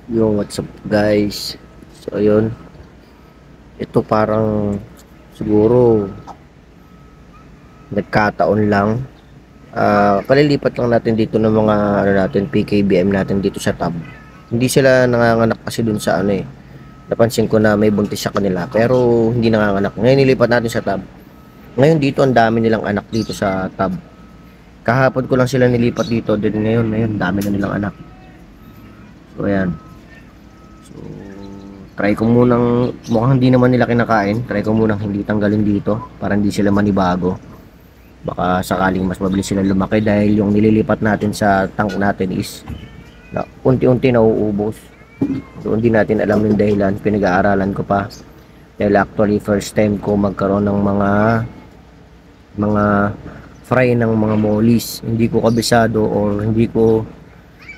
Yung what's up guys. So ayun, ito parang siguro nagkataon lang. Kalilipat lang natin dito ng mga PKBM natin dito sa tab. Hindi sila nanganganak kasi dun sa ano eh. Napansin ko na may buntis sa kanila pero hindi nanganganak. Ngayon nilipat natin sa tab. Ngayon dito ang dami nilang anak dito sa tab. Kahapon ko lang sila nilipat dito, din ngayon dami na nilang anak. So ayan. So, try ko munang, mukhang hindi naman nila kinakain. Try ko munang hindi tanggalin dito para hindi sila manibago. Baka sakaling mas mabilis sila lumaki dahil yung nililipat natin sa tank natin is na unti-unti nauubos. So, hindi natin alam yung dahilan. Pinag-aaralan ko pa. Dahil actually first time ko magkaroon ng mga fry ng mga mollies. Hindi ko kabisado or hindi ko,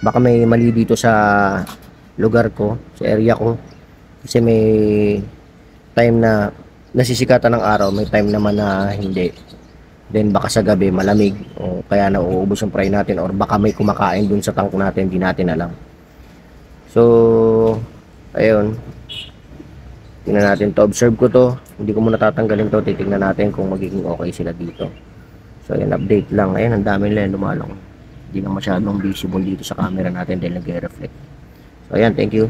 baka may mali dito sa lugar ko, sa area ko. Kasi may time na nasisikatan ng araw, may time naman na hindi. Then baka sa gabi malamig o kaya nauubos yung fry natin or baka may kumakain dun sa tank natin, hindi natin alam. So, ayun. Tingnan natin to. Observe ko to. Hindi ko muna tatanggalin to. Titingnan natin kung magiging okay sila dito. So, ayan. Update lang. Ayan. Ang dami nila lumalong. Hindi na masyadong visible dito sa camera natin dahil nagre-reflect. So, ayan. Thank you.